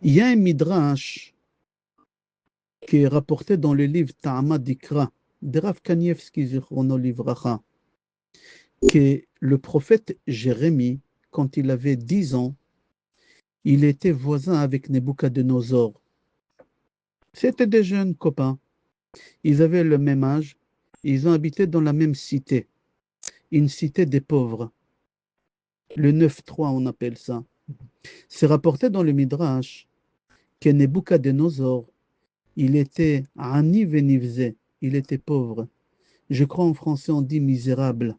Il y a un midrash qui est rapporté dans le livre Ta'ama Dikra de Rav Kanievski Zichrono Livracha, que le prophète Jérémie, quand il avait 10 ans, il était voisin avec Nebuchadnezzar. C'était des jeunes copains. Ils avaient le même âge. Ils ont habité dans la même cité, une cité des pauvres. Le 9-3, on appelle ça. C'est rapporté dans le Midrash que Nebuchadnezzar, il était ani venivze, il était pauvre. Je crois en français on dit misérable.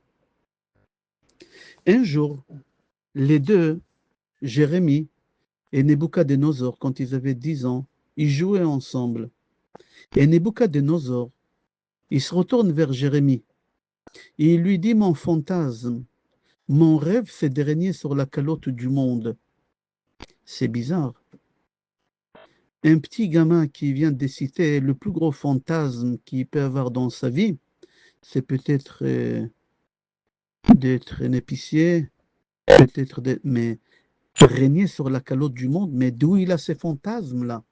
Un jour, les deux, Jérémie et Nebuchadnezzar, quand ils avaient 10 ans, ils jouaient ensemble. Et Nebuchadnezzar, il se retourne vers Jérémie et il lui dit: mon fantasme, mon rêve, c'est de régner sur la calotte du monde. C'est bizarre. Un petit gamin qui vient de citer le plus gros fantasme qu'il peut avoir dans sa vie, c'est peut-être d'être un épicier, peut-être mais régner sur la calotte du monde, mais d'où il a ces fantasmes-là?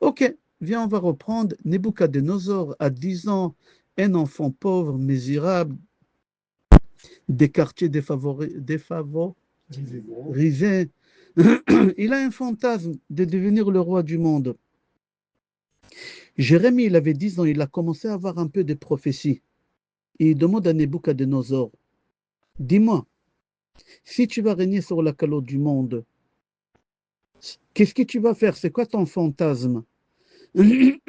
Ok, viens, on va reprendre. Nebuchadnezzar a 10 ans, un enfant pauvre, misérable, des quartiers défavorisés. Il a un fantasme de devenir le roi du monde. Jérémie, il avait 10 ans, il a commencé à avoir un peu de prophéties. Et il demande à Nebuchadnezzar: dis-moi, si tu vas régner sur la calotte du monde, qu'est-ce que tu vas faire? C'est quoi ton fantasme? Il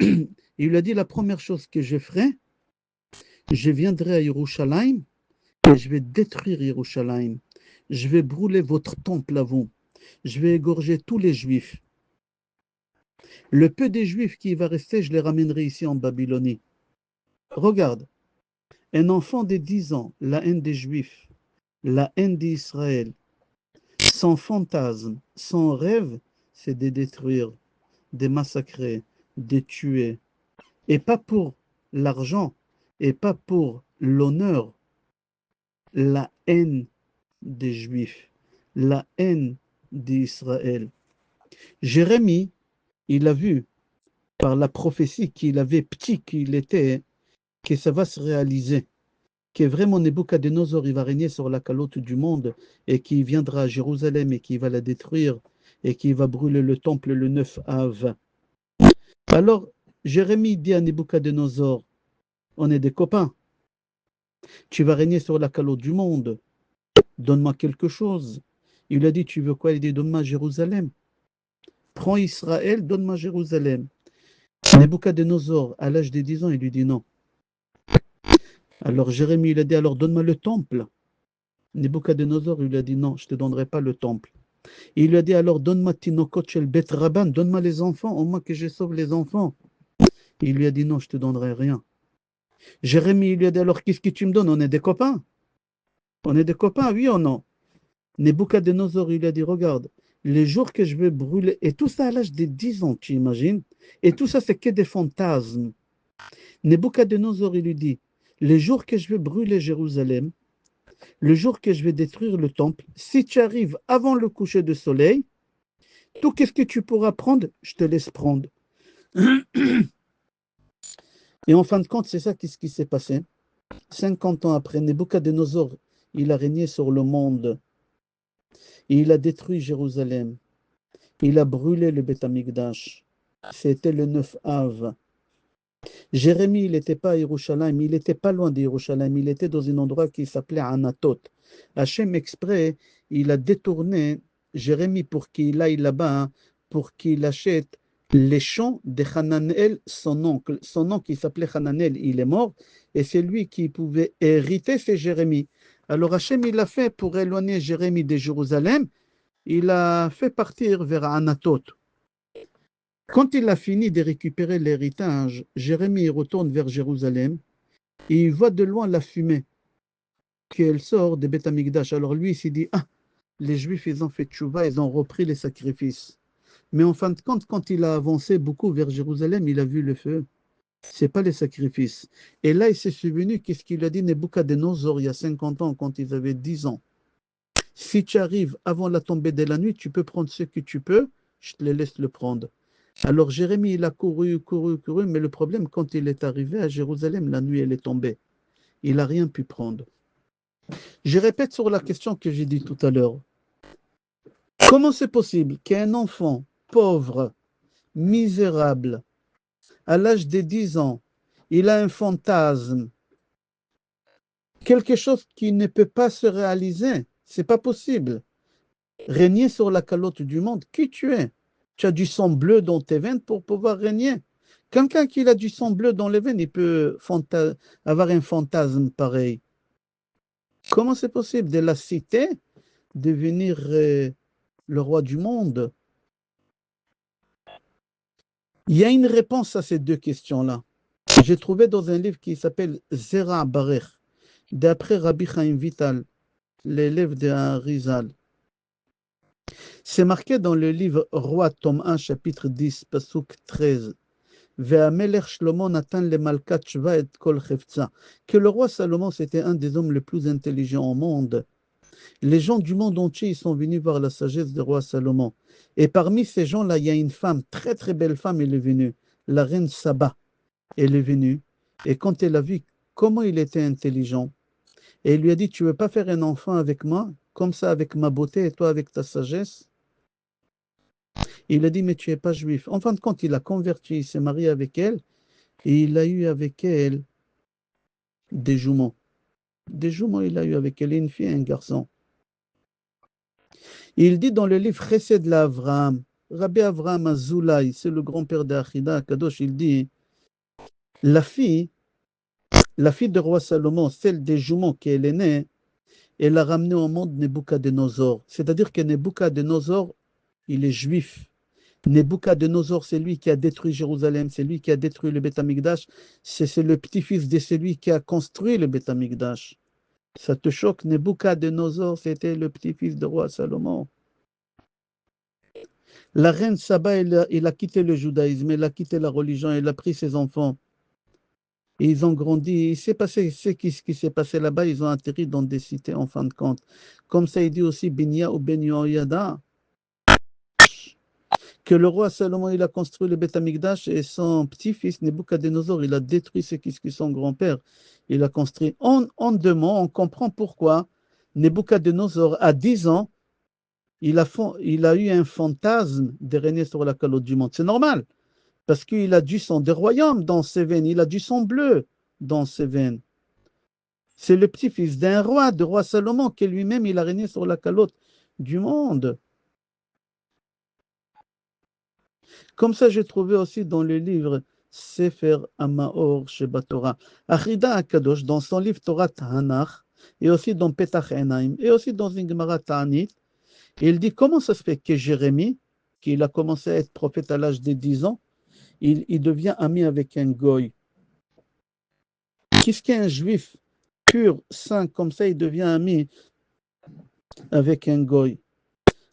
lui a dit: la première chose que je ferai, je viendrai à Yerushalayim et je vais détruire Yerushalayim. Je vais brûler votre temple à vous. Je vais égorger tous les juifs. Le peu des juifs qui va rester, je les ramènerai ici en Babylonie. Regarde, un enfant de 10 ans, la haine des juifs, la haine d'Israël, son fantasme, son rêve, c'est de détruire, de massacrer, de tuer. Et pas pour l'argent, et pas pour l'honneur, la haine des Juifs, la haine d'Israël. Jérémie, il a vu par la prophétie qu'il avait petit qu'il était, que ça va se réaliser, que vraiment Nebuchadnezzar il va régner sur la calotte du monde et qu'il viendra à Jérusalem et qu'il va la détruire et qu'il va brûler le temple le 9 Av. Alors, Jérémie dit à Nebuchadnezzar: on est des copains, tu vas régner sur la calotte du monde, donne-moi quelque chose. Il lui a dit: tu veux quoi? Il dit: donne-moi Jérusalem. Prends Israël, donne-moi Jérusalem. Nebuchadnezzar, à l'âge de 10 ans, il lui dit non. Alors Jérémie, il a dit: alors donne-moi le temple. Nebuchadnezzar, il lui a dit: non, je ne te donnerai pas le temple. Et il lui a dit: alors donne-moi Tinokot Shel Bet Rabban, donne-moi les enfants, au moins que je sauve les enfants. Et il lui a dit: non, je ne te donnerai rien. Jérémie, il lui a dit: alors qu'est-ce que tu me donnes? On est des copains. On est des copains, oui ou non? Nebuchadnezzar, il lui a dit: regarde, les jours que je vais brûler, et tout ça à l'âge de 10 ans, tu imagines? Et tout ça, c'est que des fantasmes. Nebuchadnezzar, il lui dit: les jours que je vais brûler Jérusalem, le jour que je vais détruire le temple, si tu arrives avant le coucher du soleil, tout qu'est-ce que tu pourras prendre, je te laisse prendre. Et en fin de compte, c'est ça ce qui s'est passé. 50 ans après, Nebuchadnezzar, il a régné sur le monde. Et il a détruit Jérusalem. Il a brûlé le Beth Amikdash. C'était le 9 Av. Jérémie, il n'était pas à Yerushalayim, il n'était pas loin de Yerushalayim, il était dans un endroit qui s'appelait Anatot. Hachem exprès, il a détourné Jérémie pour qu'il aille là-bas, hein, pour qu'il achète les champs de Hananel, son oncle. Son oncle qui s'appelait Hananel, il est mort, et c'est lui qui pouvait hériter, c'est Jérémie. Alors Hachem, il a fait pour éloigner Jérémie de Jérusalem, il a fait partir vers Anatot. Quand il a fini de récupérer l'héritage, Jérémie retourne vers Jérusalem et il voit de loin la fumée qui sort de Beth Amikdash. Alors lui, il s'est dit: ah, les Juifs, ils ont fait tchouva, ils ont repris les sacrifices. Mais en fin de compte, quand il a avancé beaucoup vers Jérusalem, il a vu le feu. C'est pas les sacrifices. Et là, il s'est souvenu qu'est-ce qu'il a dit Nebuchadnezzar il y a 50 ans, quand ils avaient 10 ans. Si tu arrives avant la tombée de la nuit, tu peux prendre ce que tu peux, je te les laisse le prendre. Alors Jérémie, il a couru, couru, couru, mais le problème, quand il est arrivé à Jérusalem, la nuit, elle est tombée. Il n'a rien pu prendre. Je répète sur la question que j'ai dit tout à l'heure. Comment c'est possible qu'un enfant pauvre, misérable, à l'âge de 10 ans, il a un fantasme, quelque chose qui ne peut pas se réaliser? C'est pas possible. Régner sur la calotte du monde, qui tu es? Tu as du sang bleu dans tes veines pour pouvoir régner. Quelqu'un qui a du sang bleu dans les veines, il peut avoir un fantasme pareil. Comment c'est possible de la cité devenir le roi du monde? Il y a une réponse à ces deux questions-là. J'ai trouvé dans un livre qui s'appelle Zera Barer, d'après Rabbi Chaim Vital, l'élève de Harizal. C'est marqué dans le livre Roi, tome 1, chapitre 10, Pasuk 13. Ve'amelech Shlomo Natan le Malkat Shva et Kol Chefza. Que le roi Salomon, c'était un des hommes les plus intelligents au monde. Les gens du monde entier, ils sont venus voir la sagesse du roi Salomon. Et parmi ces gens-là, il y a une femme, très très belle femme, elle est venue. La reine Saba, elle est venue. Et quand elle a vu comment il était intelligent, et elle lui a dit, tu veux pas faire un enfant avec moi, comme ça avec ma beauté et toi avec ta sagesse? Il a dit, mais tu n'es pas juif. En fin de compte, il a converti, il s'est marié avec elle, et il a eu avec elle des jumeaux. Des jumeaux, il a eu avec elle une fille et un garçon. Il dit dans le livre Chesed l'Avraham, Rabbi Avraham Azoulay, c'est le grand-père d'Achida Kadosh, il dit, la fille de roi Salomon, celle des jumeaux qu'elle est née, elle a ramené au monde Nebuchadnezzar. C'est-à-dire que Nebuchadnezzar, il est juif. Nebuchadnezzar, c'est lui qui a détruit Jérusalem, c'est lui qui a détruit le Beth Amikdash, c'est le petit-fils de celui qui a construit le Beth Amikdash. Ça te choque, Nebuchadnezzar, c'était le petit-fils de roi Salomon. La reine Saba, il a quitté le judaïsme, elle a quitté la religion, elle a pris ses enfants. Et ils ont grandi. Il s'est passé ce qui s'est passé là-bas, ils ont atterri dans des cités en fin de compte. Comme ça, il dit aussi Binya ou Ben Yehoyada, que le roi Salomon, il a construit le Beth Amikdash et son petit-fils Nebuchadnezzar, il a détruit ce qui son grand-père. Il a construit. En 2 mots, on comprend pourquoi Nebuchadnezzar, à 10 ans, il a eu un fantasme de régner sur la calotte du monde. C'est normal, parce qu'il a du sang des royaumes dans ses veines, il a du sang bleu dans ses veines. C'est le petit-fils d'un roi, de roi Salomon, qui lui-même, il a régné sur la calotte du monde. Comme ça, j'ai trouvé aussi dans le livre Sefer Amaor Sheba Torah. Achida Akadosh, dans son livre Torah Tanakh, et aussi dans Petach Enaim, et aussi dans une Gemara Ta'anit, il dit comment ça se fait que Jérémie, qu'il a commencé à être prophète à l'âge de 10 ans, il devient ami avec un goy. Qu'est-ce qu'un juif pur, saint, comme ça, il devient ami avec un goy?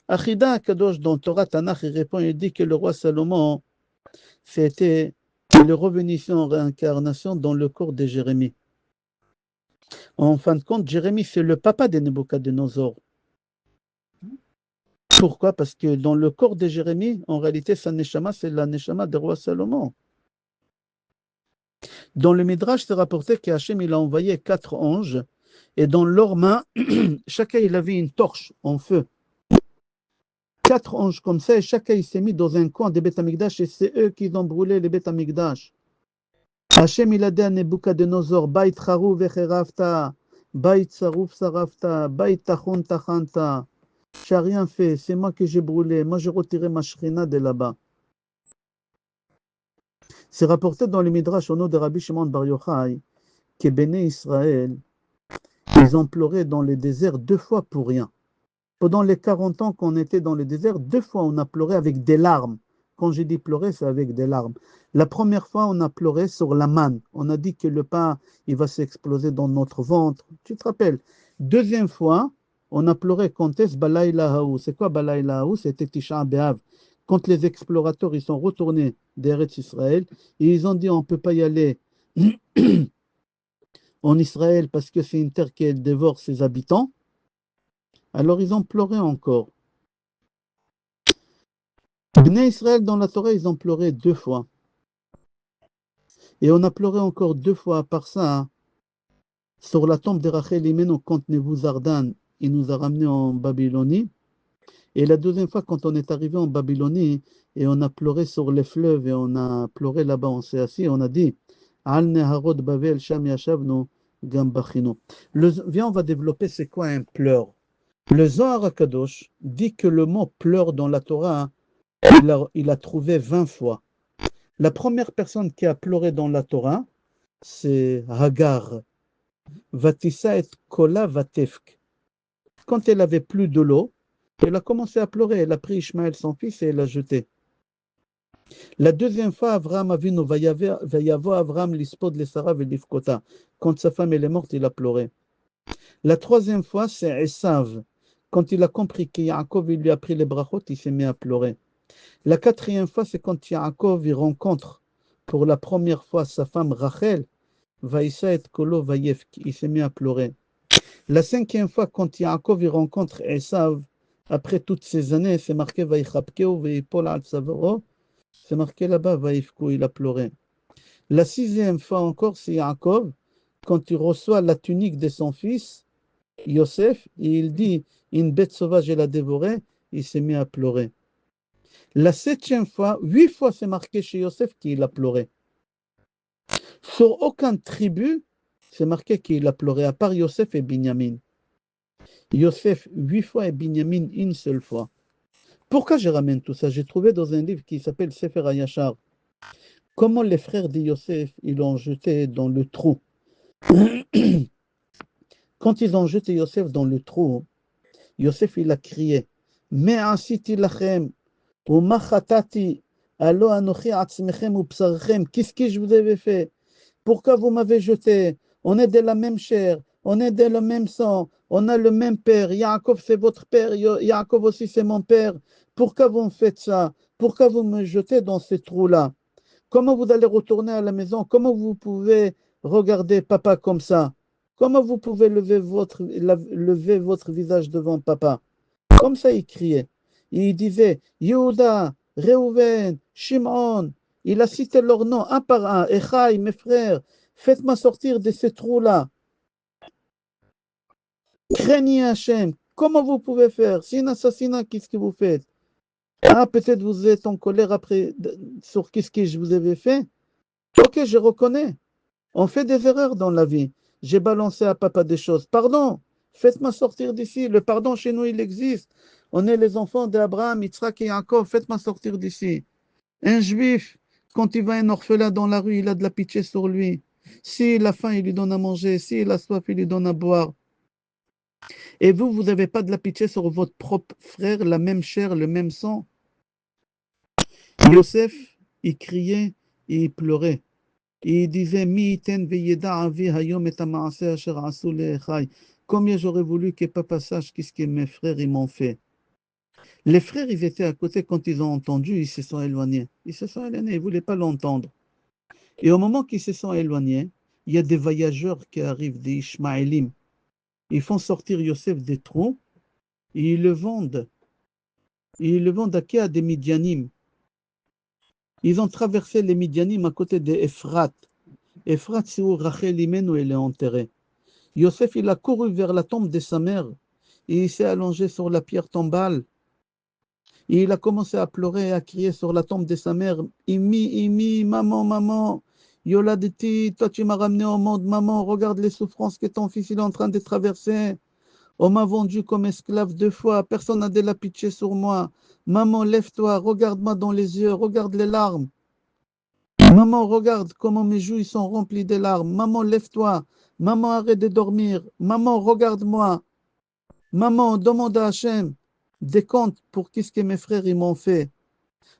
Achida Kadosh, dans Torah Tanakh, il répond, il dit que le roi Salomon, c'était il est revenu ici en réincarnation dans le corps de Jérémie. En fin de compte, Jérémie, c'est le papa de Nebuchadnezzar. Pourquoi? Parce que dans le corps de Jérémie, en réalité, sa neshama, c'est la neshama du roi Salomon. Dans le Midrash, c'est rapporté qu'Hachem, il a envoyé 4 anges, et dans leurs mains, chacun, il avait une torche en feu. 4 anges comme ça, et chacun, il s'est mis dans un coin des Beth Amikdash, et c'est eux qui ont brûlé les Beth Amikdash. Hachem, il a dit à Nebuchadnezzar, Bait charou vecherafta, Bait sarouf sarafta, Bait tachon tachanta. Tu n'as rien fait, c'est moi que j'ai brûlé, moi j'ai retiré ma shrina de là-bas. C'est rapporté dans le Midrash au nom de Rabbi Shimon Bar Yochai que Béné Israël, ils ont pleuré dans le désert 2 fois pour rien. Pendant les 40 ans qu'on était dans le désert, 2 fois on a pleuré avec des larmes. Quand j'ai dit pleurer, c'est avec des larmes. La première fois, on a pleuré sur la manne. On a dit que le pain, il va s'exploser dans notre ventre. Tu te rappelles? Deuxième fois, on a pleuré quand est-ce Balaïla Haou. C'est quoi Balaïla Haou? C'était Tisha B'Av. Quand les explorateurs ils sont retournés d'Eretz Israël, et ils ont dit on ne peut pas y aller en Israël parce que c'est une terre qui dévore ses habitants. Alors ils ont pleuré encore. Bnei Israël dans la Torah, ils ont pleuré 2 fois. Et on a pleuré encore 2 fois à part ça, hein, sur la tombe de Rachel Imenu quand Nebuzaradan, il nous a ramenés en Babylonie. Et la deuxième fois, quand on est arrivé en Babylonie, et on a pleuré sur les fleuves, et on a pleuré là-bas, on s'est assis, on a dit, Al Neharot Bavel Sham Yashavnu Gam Bachinu. Viens, on va développer c'est quoi un pleur. Le Zohar HaKadosh dit que le mot pleur dans la Torah, il a trouvé 20 fois. La première personne qui a pleuré dans la Torah, c'est Hagar. Vatissa et Kola Vatefk. Quand elle avait plus de l'eau, elle a commencé à pleurer. Elle a pris Ishmaël, son fils, et elle l'a jeté. La deuxième fois, Avraham Avinu, Vayavo Avraham lispod le Sarah velifkota. Quand sa femme elle est morte, il a pleuré. La troisième fois, c'est Esav. Quand il a compris que Yaakov il lui a pris les brachot, il s'est mis à pleurer. La quatrième fois, c'est quand Yaakov il rencontre pour la première fois sa femme Rachel, Vaïssa et Kolo Vayef, il s'est mis à pleurer. La cinquième fois, quand Yaakov il rencontre Esav, après toutes ces années, c'est marqué Vaïchapkeo Veipol al Savoro, c'est marqué là-bas Vaïfko, il a pleuré. La sixième fois encore, c'est Yaakov, quand il reçoit la tunique de son fils, Yosef, et il dit, une bête sauvage, elle a dévoré, il s'est mis à pleurer. La septième fois, 8 fois, c'est marqué chez Yosef qu'il a pleuré. Sur aucune tribu, c'est marqué qu'il a pleuré, à part Yosef et Binyamin. Yosef 8 fois et Binyamin une seule fois. Pourquoi je ramène tout ça? J'ai trouvé dans un livre qui s'appelle Sefer HaYashar comment les frères de Yosef, ils l'ont jeté dans le trou. Quand ils ont jeté Yosef dans le trou, Yosef il a crié, mais asiti lachem, ou machatati, allo anochi atzmechem ou psarchem, qu'est-ce que je vous avais fait? Pourquoi vous m'avez jeté? On est de la même chair, on est de le même sang, on a le même père. Yaakov c'est votre père, Yaakov aussi c'est mon père. Pourquoi vous me faites ça? Pourquoi vous me jetez dans ces trous-là? Comment vous allez retourner à la maison? Comment vous pouvez regarder papa comme ça? Comment vous pouvez lever votre visage devant papa? Comme ça, il criait. Il disait, Yehuda, Reuven, Shimon. Il a cité leurs noms un par un. Echaï, mes frères, faites-moi sortir de ces trous-là. Craignez Hachem. Comment vous pouvez faire? C'est un assassinat, qu'est-ce que vous faites? Ah, peut-être vous êtes en colère après sur qu'est-ce que je vous avais fait? Ok, je reconnais. On fait des erreurs dans la vie. J'ai balancé à papa des choses. Pardon, faites-moi sortir d'ici. Le pardon chez nous, il existe. On est les enfants d'Abraham, Yitzhak et Yaakov. Faites-moi sortir d'ici. Un juif, quand il va un orphelin dans la rue, il a de la pitié sur lui. S'il a faim, il lui donne à manger. S'il a soif, il lui donne à boire. Et vous, vous n'avez pas de la pitié sur votre propre frère, la même chair, le même sang. Yosef, il criait et il pleurait. Et il disait, combien j'aurais voulu que papa sache qu'est-ce que mes frères ils m'ont fait. Les frères, ils étaient à côté quand ils ont entendu, ils se sont éloignés. Ils se sont éloignés, ils ne voulaient pas l'entendre. Et au moment qu'ils se sont éloignés, il y a des voyageurs qui arrivent, des Ishmaélim. Ils font sortir Yosef des trous et ils le vendent. Et ils le vendent à qui? À des Midianim. Ils ont traversé les Midianim à côté d'Ephrat. Ephrat, c'est où Rachel Imenu, elle est enterrée. Yosef, il a couru vers la tombe de sa mère et il s'est allongé sur la pierre tombale. Et il a commencé à pleurer et à crier sur la tombe de sa mère. Imi, maman, maman, Yoladiti, toi tu m'as ramené au monde, maman, regarde les souffrances que ton fils il est en train de traverser. On m'a vendu comme esclave 2 fois, personne n'a de la pitié sur moi. Maman, lève-toi, regarde-moi dans les yeux, regarde les larmes. Maman, regarde comment mes joues sont remplies de larmes. Maman, lève-toi. Maman, arrête de dormir. Maman, regarde-moi. Maman, demande à Hachem des comptes pour qu'est-ce que mes frères ils m'ont fait.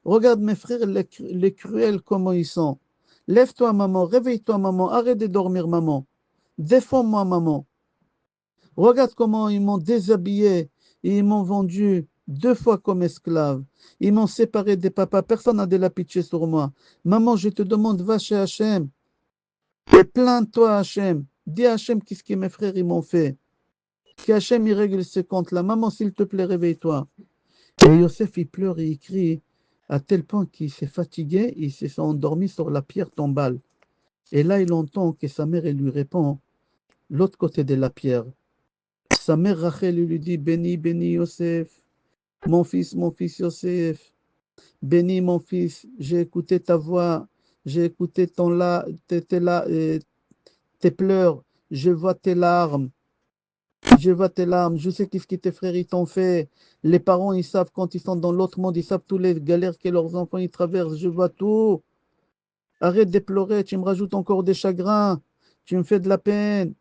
Regarde mes frères, les cruels, comment ils sont. Lève-toi, maman. Réveille-toi, maman. Arrête de dormir, maman. Défends-moi, maman. Regarde comment ils m'ont déshabillé et ils m'ont vendu 2 fois comme esclave. Ils m'ont séparé des papas. Personne n'a de la pitié sur moi. Maman, je te demande, va chez Hachem et plains-toi, Hachem. Dis à Hachem qu'est-ce que mes frères ils m'ont fait. Qu'Hachem il règle ce comptes-là. Maman, s'il te plaît, réveille-toi. Et Yosef, il pleure et il crie à tel point qu'il s'est fatigué, il s'est endormi sur la pierre tombale. Et là, il entend que sa mère elle lui répond, l'autre côté de la pierre. Sa mère Rachel lui dit, béni, béni Yosef, mon fils Yosef, béni mon fils, j'ai écouté ta voix, j'ai écouté tes pleurs, je vois tes larmes. Je vois tes larmes, je sais qu'est-ce que tes frères ils t'ont fait. Les parents, ils savent quand ils sont dans l'autre monde, ils savent toutes les galères que leurs enfants ils traversent. Je vois tout. Arrête de pleurer, tu me rajoutes encore des chagrins. Tu me fais de la peine.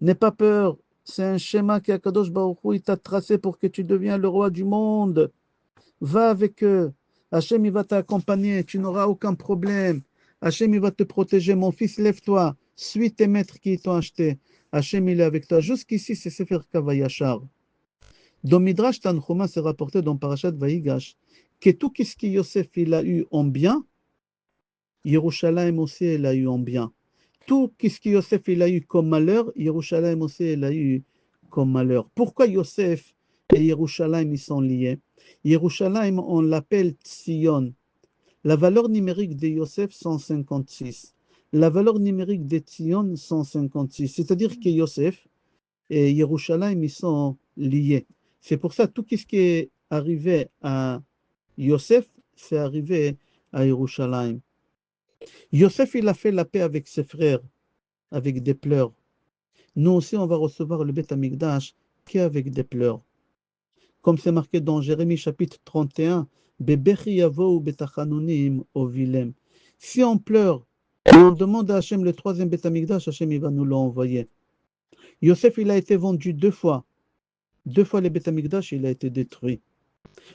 N'aie pas peur. C'est un schéma qu'Akadosh Baruch Hu, il t'a tracé pour que tu deviens le roi du monde. Va avec eux. Hachem, il va t'accompagner. Tu n'auras aucun problème. Hachem, il va te protéger. Mon fils, lève-toi. Suis tes maîtres qui t'ont acheté. Hachem, il est avec toi. Jusqu'ici, c'est Sefer Kavayachar. Dans Midrash Tanchuma, c'est rapporté dans Parashat Vaïgash que tout ce que Yosef il a eu en bien, Yerushalayim aussi il a eu en bien. Tout ce que Yosef il a eu comme malheur, Yerushalayim aussi il a eu comme malheur. Pourquoi Yosef et Yerushalayim ils sont liés? Yerushalayim, on l'appelle Tzion. La valeur numérique de Yosef, 156. La valeur numérique de Tzion, 156. C'est-à-dire que Yosef et Yerushalayim, ils sont liés. C'est pour ça tout ce qui est arrivé à Yosef, c'est arrivé à Yerushalayim. Yosef, il a fait la paix avec ses frères, avec des pleurs. Nous aussi, on va recevoir le Beth Amikdash qu'avec des pleurs. Comme c'est marqué dans Jérémie chapitre 31, Bebechi yavo betachanunim ovilem. Si on pleure et on demande à Hachem le troisième Beth Amikdash, Hachem il va nous l'envoyer. Yosef, il a été vendu 2 fois. 2 fois le Beth Amikdash, il a été détruit.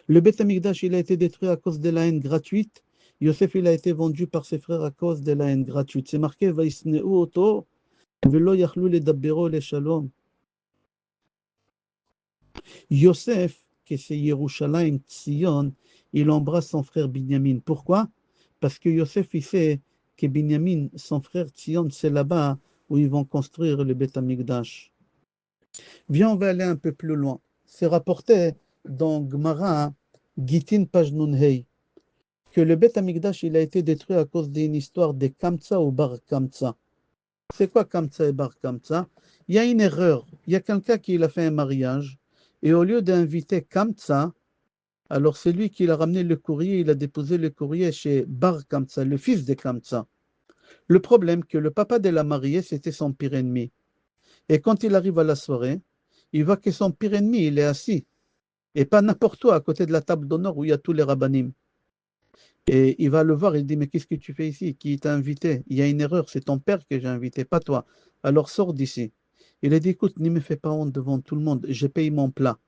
Le Beth Amikdash, il a été détruit à cause de la haine gratuite. Yosef, il a été vendu par ses frères à cause de la haine gratuite. C'est marqué, Vaisneu oto, velo yachlu ledabbero le shalom. Yosef, que c'est Yerushalayim, Tzion, il embrasse son frère Binyamin. Pourquoi? Parce que Yosef, il sait que Binyamin, son frère Tzion, c'est là-bas où ils vont construire le Beth Amikdash. Viens, on va aller un peu plus loin. C'est rapporté dans Gemara, Gitin page Nun-Hey, que le Beth Amikdash il a été détruit à cause d'une histoire de Kamtsa ou Bar Kamtsa. C'est quoi Kamtsa et Bar Kamtsa? Il y a une erreur. Il y a quelqu'un qui a fait un mariage et au lieu d'inviter Kamtsa, alors c'est lui qui a ramené le courrier, il a déposé le courrier chez Bar Kamtsa, le fils de Kamtsa. Le problème que le papa de la mariée, c'était son pire ennemi. Et quand il arrive à la soirée, il voit que son pire ennemi, il est assis. Et pas n'importe où, à côté de la table d'honneur où il y a tous les rabbinim. Et il va le voir, il dit, mais qu'est-ce que tu fais ici? Qui t'a invité? Il y a une erreur, c'est ton père que j'ai invité, pas toi. Alors sors d'ici. Il a dit, écoute, ne me fais pas honte devant tout le monde, j'ai payé mon plat.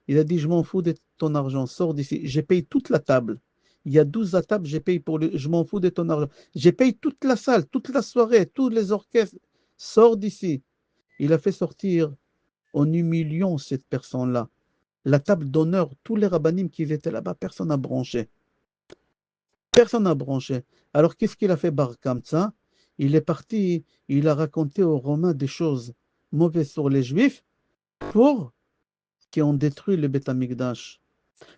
Il a dit, je m'en fous de ton argent, sors d'ici. J'ai payé toute la table. Il y a 12 à table, j'ai payé pour le... Je m'en fous de ton argent. J'ai payé toute la salle, toute la soirée, tous les orchestres. Sors d'ici. Il a fait sortir en humiliant cette personne-là. La table d'honneur, tous les rabbinim qui étaient là-bas, personne n'a branché. Personne n'a branché. Alors qu'est-ce qu'il a fait Bar Kamtsa? Il est parti, il a raconté aux Romains des choses mauvaises sur les Juifs pour qu'ils ont détruit le Beth Amikdash.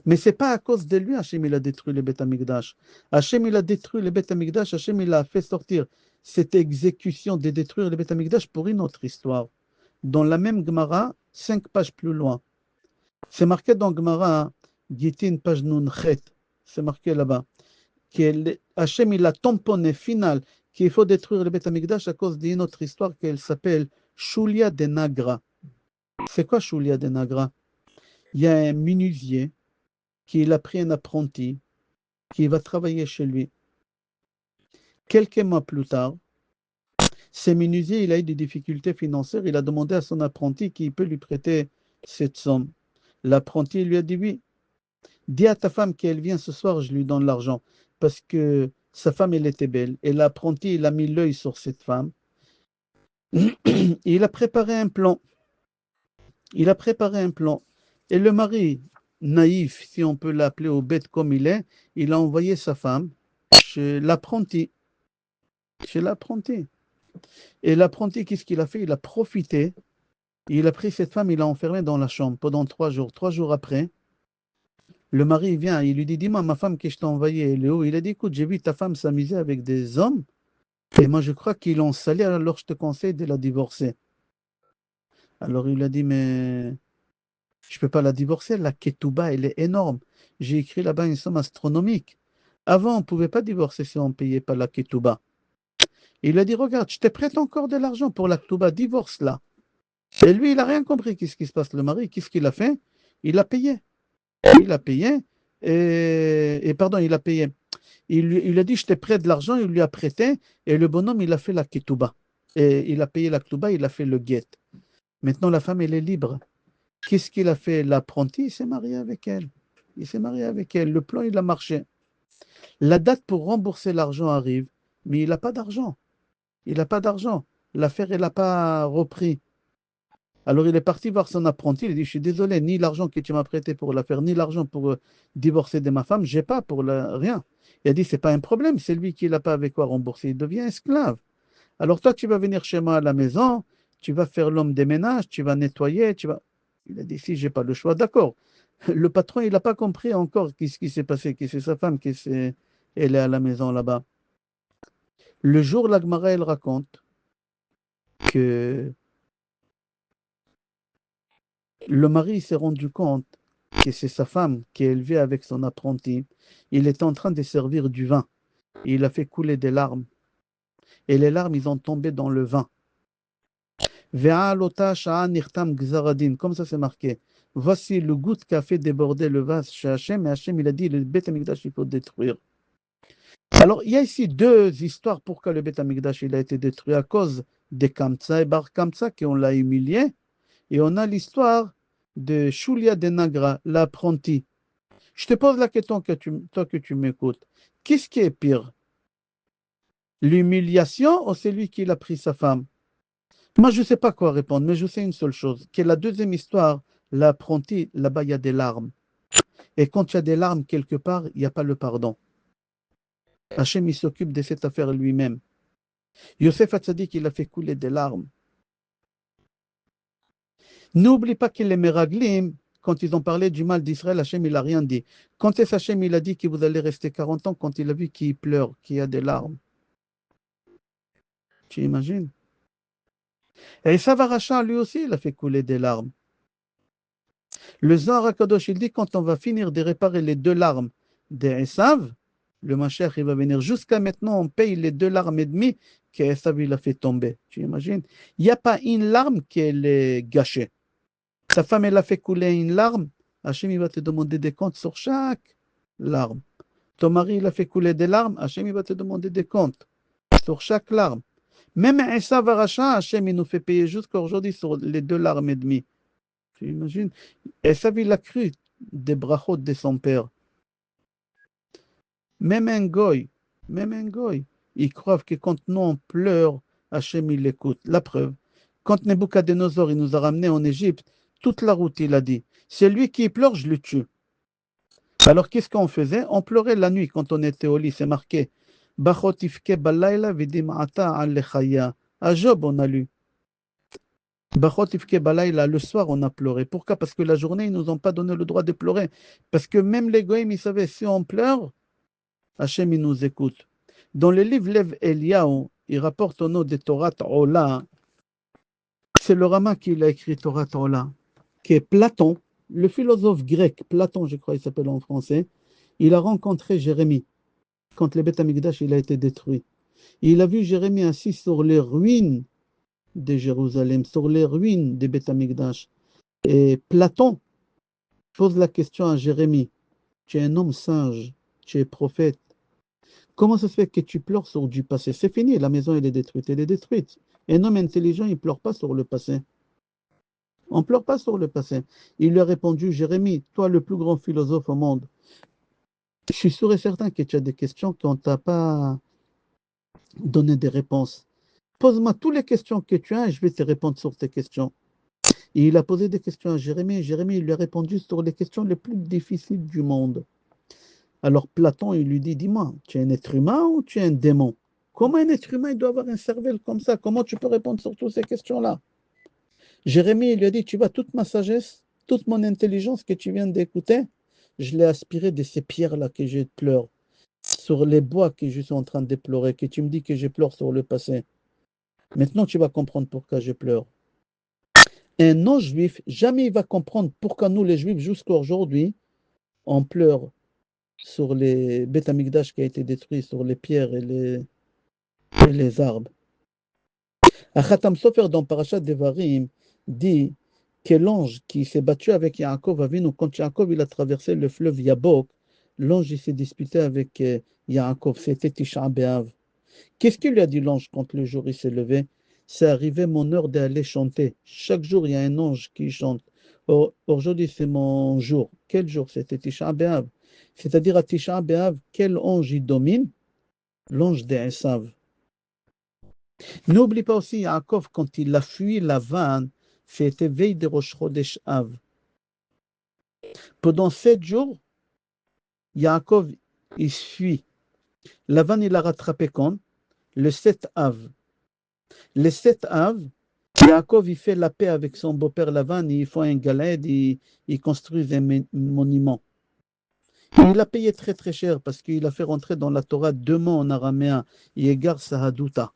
Mais ce n'est pas à cause de lui Hachem il a détruit le Beth Amikdash. Hachem il a détruit le Beth Amikdash, Hachem il a fait sortir cette exécution de détruire le Beth Amikdash pour une autre histoire. Dans la même Gemara, 5 pages plus loin. C'est marqué dans Gemara, Gitin page Nun Chet. C'est marqué là-bas. Hachem il a tamponné final qu'il faut détruire le Beth Amikdash à cause d'une autre histoire qu'elle s'appelle Shulia de Nagra. C'est quoi Shulia de Nagra? Il y a un menuisier qui a pris un apprenti qui va travailler chez lui. Quelques mois plus tard, ce menuisier il a eu des difficultés financières. Il a demandé à son apprenti qui peut lui prêter cette somme. L'apprenti lui a dit oui. Dis à ta femme qu'elle vient ce soir, je lui donne l'argent. Parce que sa femme, elle était belle. Et l'apprenti, il a mis l'œil sur cette femme. Il a préparé un plan. Il a préparé un plan. Et le mari, naïf, si on peut l'appeler au bête comme il est, il a envoyé sa femme chez l'apprenti. Chez l'apprenti. Et l'apprenti, qu'est-ce qu'il a fait? Il a profité. Il a pris cette femme, il l'a enfermée dans la chambre pendant 3 jours. 3 jours après, Le mari vient, il lui dit, dis-moi, ma femme que je t'ai envoyée, elle est où? Il a dit, écoute, j'ai vu ta femme s'amuser avec des hommes, et moi je crois qu'ils l'ont salée, alors je te conseille de la divorcer. Alors il a dit, mais je ne peux pas la divorcer, la ketouba, elle est énorme. J'ai écrit là-bas une somme astronomique. Avant, on ne pouvait pas divorcer si on ne payait pas la ketouba. Il a dit, regarde, je te prête encore de l'argent pour la ketouba, divorce-la. Et lui, il n'a rien compris. Qu'est-ce qui se passe, le mari? Qu'est-ce qu'il a fait? Il a payé. Il a payé. Et pardon, il a payé. Il a dit, je te prête de l'argent, il lui a prêté. Et le bonhomme, il a fait la ketouba. Et il a payé la ketouba, il a fait le guet. Maintenant, la femme, elle est libre. Qu'est-ce qu'il a fait? L'apprenti, il s'est marié avec elle. Il s'est marié avec elle. Le plan, il a marché. La date pour rembourser l'argent arrive, mais il n'a pas d'argent. Il n'a pas d'argent. L'affaire, elle n'a pas repris. Alors il est parti voir son apprenti, il a dit, je suis désolé, ni l'argent que tu m'as prêté pour l'affaire, ni l'argent pour divorcer de ma femme, j'ai pas pour rien. Il a dit, c'est pas un problème, c'est lui qui n'a pas avec quoi rembourser, il devient esclave. Alors toi, tu vas venir chez moi à la maison, tu vas faire l'homme des ménages, tu vas nettoyer, tu vas... Il a dit, si, j'ai pas le choix, d'accord. Le patron, il n'a pas compris encore ce qui s'est passé, que c'est sa femme elle est à la maison là-bas. Le jour, la Gemara, elle raconte que le mari s'est rendu compte que c'est sa femme qui est élevée avec son apprenti. Il était en train de servir du vin. Il a fait couler des larmes. Et les larmes, ils ont tombé dans le vin. Comme ça, c'est marqué. Voici le goutte qui a fait déborder le vase chez Hachem. Et Hachem, il a dit, le Beth Amikdash, il faut détruire. Alors, il y a ici deux histoires pourquoi le Beth Amikdash, il a été détruit à cause des Kamtsa et Bar Kamtsa qui on l'a humilié. Et on a l'histoire de Shulia de Nagra, l'apprenti. Je te pose la question, toi que tu m'écoutes. Qu'est-ce qui est pire? L'humiliation ou celui qui a pris sa femme? Moi, je ne sais pas quoi répondre, mais je sais une seule chose, que la deuxième histoire, l'apprenti, là-bas, il y a des larmes. Et quand il y a des larmes quelque part, il n'y a pas le pardon. Hachem, il s'occupe de cette affaire lui-même. Yosef Hatzadik, il a fait couler des larmes. N'oublie pas que les Meraglim, quand ils ont parlé du mal d'Israël, Hachem, il n'a rien dit. Quand est-ce Hachem, il a dit que vous allez rester 40 ans, quand il a vu qu'il pleure, qu'il y a des larmes. Tu imagines? Et Esav Arasha, lui aussi, il a fait couler des larmes. Le Zohar HaKadosh, il dit quand on va finir de réparer les deux larmes d'Esav, le Mashiach, il va venir. Jusqu'à maintenant, on paye les deux larmes et demie qu'Esav, il a fait tomber. Tu imagines? Il n'y a pas une larme qui est gâchée. Ta femme, elle a fait couler une larme. Hachem, il va te demander des comptes sur chaque larme. Ton mari, il a fait couler des larmes. Hachem, il va te demander des comptes sur chaque larme. Même Esav Arasha, Hachem, il nous fait payer jusqu'à aujourd'hui sur les deux larmes et demie. Tu imagines? Esav, il a cru des brachot de son père. Même un goy, ils croient que quand nous on pleure, Hachem, il écoute. La preuve, quand Nebuchadnezzar, il nous a ramenés en Égypte, toute la route, il a dit, c'est lui qui pleure, je le tue. Alors, qu'est-ce qu'on faisait? On pleurait la nuit quand on était au lit, c'est marqué. Bachotifke balayla vidimata alechaya. À Job, on a lu. Bachotifke balayla, le soir, on a pleuré. Pourquoi? Parce que la journée, ils ne nous ont pas donné le droit de pleurer. Parce que même les goïms, ils savaient, si on pleure, Hachem, il nous écoute. Dans le livre Lev Eliyahu, il rapporte au nom de Torah Ola, c'est le Rama qui l'a écrit Torah Ola, qui est Platon, le philosophe grec, Platon, je crois il s'appelle en français, il a rencontré Jérémie quand le Beth Amikdash il a été détruit. Il a vu Jérémie assis sur les ruines de Jérusalem, sur les ruines de Beth Amikdash. Et Platon pose la question à Jérémie, tu es un homme sage, tu es prophète. Comment ça se fait que tu pleures sur du passé? C'est fini, la maison elle est détruite, elle est détruite. Un homme intelligent, il ne pleure pas sur le passé. On ne pleure pas sur le passé. Il lui a répondu, Jérémie, toi le plus grand philosophe au monde, je suis sûr et certain que tu as des questions qu'on ne t'a pas donné des réponses. Pose-moi toutes les questions que tu as et je vais te répondre sur tes questions. Et il a posé des questions à Jérémie et Jérémie il lui a répondu sur les questions les plus difficiles du monde. Alors Platon, il lui dit, dis-moi, tu es un être humain ou tu es un démon? Comment un être humain il doit avoir un cerveau comme ça? Comment tu peux répondre sur toutes ces questions-là? Jérémie, il lui a dit, tu vois, toute ma sagesse, toute mon intelligence que tu viens d'écouter, je l'ai aspiré de ces pierres-là que je pleure, sur les bois que je suis en train de pleurer, que tu me dis que je pleure sur le passé. Maintenant, tu vas comprendre pourquoi je pleure. Un non-juif, jamais il va comprendre pourquoi nous, les juifs, jusqu'à aujourd'hui, on pleure sur les Beth Amikdash qui a été détruit, sur les pierres et les arbres. Achatam Sofer dans Parashat Devarim dit que l'ange qui s'est battu avec Yaakov Avinu, quand Yaakov il a traversé le fleuve Yabok, l'ange il s'est disputé avec Yaakov, c'était Tisha B'Av. Qu'est-ce qu'il lui a dit l'ange quand le jour il s'est levé? C'est arrivé mon heure d'aller chanter. Chaque jour il y a un ange qui chante. Aujourd'hui c'est mon jour. Quel jour? C'était Tisha B'Av. C'est-à-dire à Tisha B'Av, quel ange il domine? L'ange d'Esav. N'oublie pas aussi Yaakov, quand il a fui Lavan, c'était veille de Rosh Chodesh Av. Pendant 7 jours, Yaakov, il fuit. Lavan, il a rattrapé quand? Le 7 Av. Le 7 Av, Yaakov, il fait la paix avec son beau-père Lavan, il fait un galed, il construit un monument. Il a payé très très cher parce qu'il a fait rentrer dans la Torah 2 mots en araméen, Yegar Sahaduta.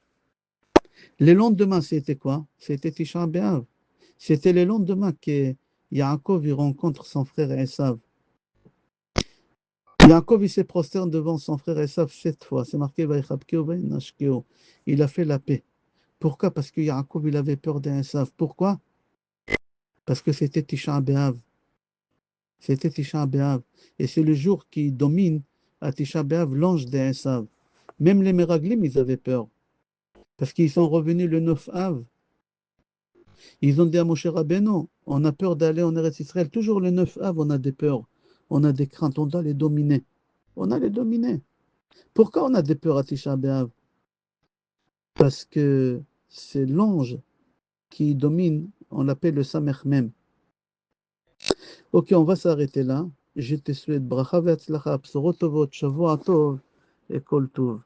Le lendemain, c'était quoi? C'était Tisha B'Av. C'était le lendemain que Yaakov il rencontre son frère Esav. Yaakov il se prosterne devant son frère Esav 7 fois. C'est marqué Vaïchabkeo, Vaïnashkeo. Il a fait la paix. Pourquoi? Parce que Yaakov il avait peur d'Esav. Pourquoi? Parce que c'était Tisha B'Av. C'était Tisha B'Av. Et c'est le jour qui domine à Tisha B'Av l'ange d'Esav. Même les Meraglim, ils avaient peur. Parce qu'ils sont revenus le 9 Av. Ils ont dit à Moshe Rabbeinu, on a peur d'aller en Eretz Israël. Toujours le 9 Av, on a des peurs, on a des craintes, on doit les dominer. On a les dominer. Pourquoi on a des peurs à Tisha B'Av? Parce que c'est l'ange qui domine, on l'appelle le Samech Mem. Ok, on va s'arrêter là. Je te souhaite bracha ve'atzlacha, bsorot tovot, shavua tov et kol tov.